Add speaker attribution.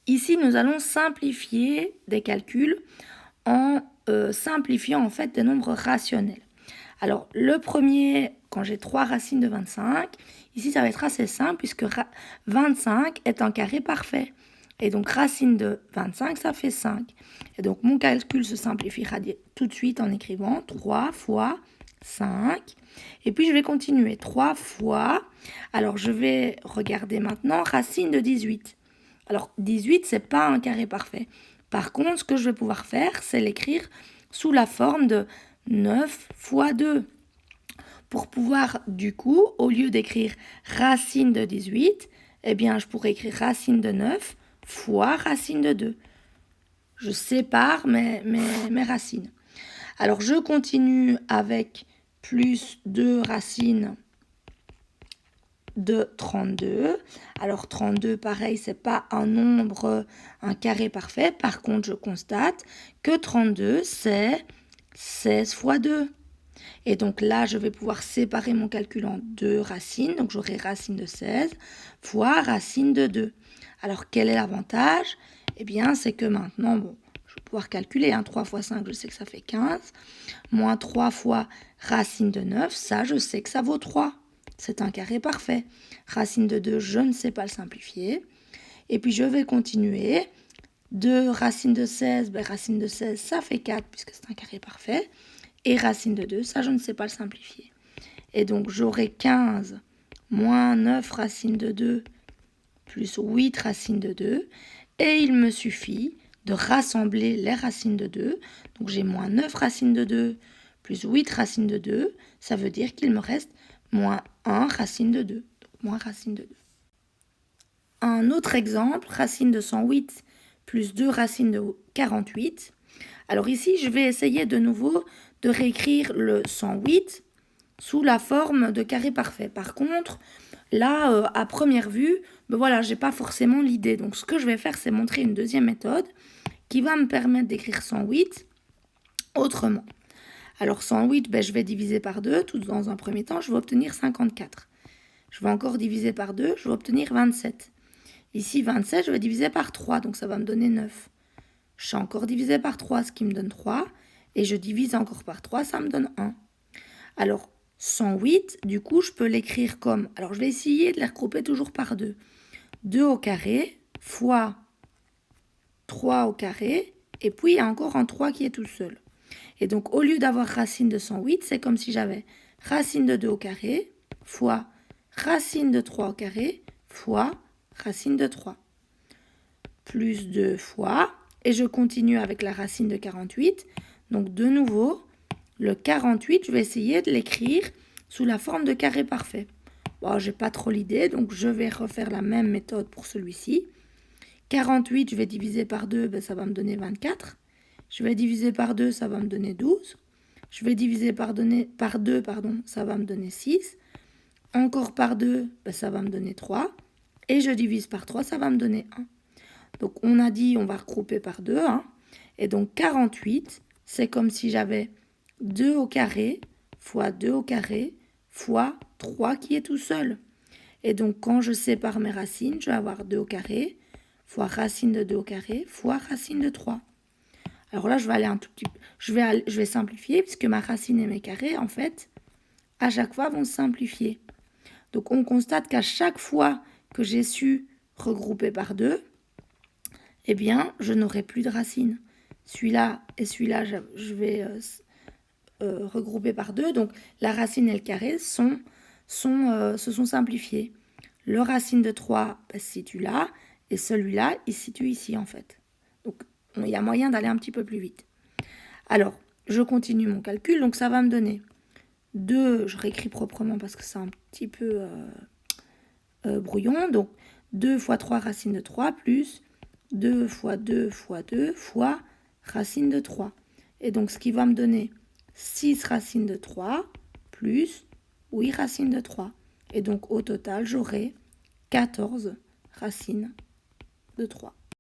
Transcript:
Speaker 1: Ici, nous allons simplifier des calculs en simplifiant en fait des nombres rationnels. Alors, le premier, quand j'ai 3 racines de 25, ici, ça va être assez simple puisque 25 est un carré parfait. Et donc, racine de 25, ça fait 5. Et donc, mon calcul se simplifiera tout de suite en écrivant 3 fois 5. Et puis, je vais continuer. 3 fois... Alors, je vais regarder maintenant racine de 18. Alors, 18, c'est pas un carré parfait. Par contre, ce que je vais pouvoir faire, c'est l'écrire sous la forme de 9 fois 2. Pour pouvoir, du coup, au lieu d'écrire racine de 18, eh bien, je pourrais écrire racine de 9 fois racine de 2. Je sépare mes racines. Alors, je continue avec plus 2 racines de 32. Alors 32, pareil, c'est pas un nombre, un carré parfait. Par contre, je constate que 32, c'est 16 fois 2. Et donc là, je vais pouvoir séparer mon calcul en deux racines. Donc j'aurai racine de 16 fois racine de 2. Alors quel est l'avantage? Eh bien, c'est que maintenant, bon, je vais pouvoir calculer. 3 fois 5, je sais que ça fait 15. Moins 3 fois racine de 9, ça, je sais que ça vaut 3. C'est un carré parfait. Racine de 2, je ne sais pas le simplifier. Et puis je vais continuer. 2 racine de 16, racine de 16, ça fait 4 puisque c'est un carré parfait. Et racine de 2, ça je ne sais pas le simplifier. Et donc j'aurai 15 moins 9 racine de 2 plus 8 racine de 2. Et il me suffit de rassembler les racines de 2. Donc j'ai moins 9 racine de 2 plus 8 racine de 2. Ça veut dire qu'il me reste moins 1 racine de 2. Donc moins racine de 2. Un autre exemple, racine de 108 plus 2 racine de 48. Alors ici, je vais essayer de nouveau de réécrire le 108 sous la forme de carré parfait. Par contre, là, à première vue, voilà, j'ai pas forcément l'idée. Donc ce que je vais faire, c'est montrer une deuxième méthode qui va me permettre d'écrire 108 autrement. Alors 108, je vais diviser par 2. Tout dans un premier temps, je vais obtenir 54. Je vais encore diviser par 2, je vais obtenir 27. Ici, 27, je vais diviser par 3, donc ça va me donner 9. Je vais encore diviser par 3, ce qui me donne 3. Et je divise encore par 3, ça me donne 1. Alors, 108, du coup, je peux l'écrire comme... Alors, je vais essayer de les regrouper toujours par 2. 2 au carré fois 3 au carré. Et puis, il y a encore un 3 qui est tout seul. Et donc, au lieu d'avoir racine de 108, c'est comme si j'avais racine de 2 au carré fois racine de 3 au carré fois racine de 3. Plus 2 fois... Et je continue avec la racine de 48. Donc de nouveau, le 48, je vais essayer de l'écrire sous la forme de carré parfait. Bon, j'ai pas trop l'idée, donc je vais refaire la même méthode pour celui-ci. 48, je vais diviser par 2, ça va me donner 24. Je vais diviser par 2, ça va me donner 12. Je vais diviser par 2, ça va me donner 6. Encore par 2, ça va me donner 3. Et je divise par 3, ça va me donner 1. Donc on a dit on va regrouper par 2. Et donc 48, c'est comme si j'avais 2 au carré fois 2 au carré fois 3 qui est tout seul. Et donc quand je sépare mes racines, je vais avoir 2 au carré fois racine de 2 au carré fois racine de 3. Alors là, je vais aller un tout petit peu... Je vais simplifier puisque ma racine et mes carrés, en fait, à chaque fois vont se simplifier. Donc on constate qu'à chaque fois que j'ai su regrouper par 2, eh bien, je n'aurai plus de racines. Celui-là et celui-là, je vais regrouper par 2. Donc, la racine et le carré se sont simplifiés. Le racine de 3 se situe là, et celui-là, il se situe ici, en fait. Donc, il y a moyen d'aller un petit peu plus vite. Alors, je continue mon calcul. Donc, ça va me donner 2, je réécris proprement parce que c'est un petit peu brouillon. Donc, 2 fois 3 racine de 3 plus 2 fois 2 fois 2 fois racine de 3. Et donc, ce qui va me donner 6 racines de 3 plus 8 racines de 3. Et donc, au total, j'aurai 14 racines de 3.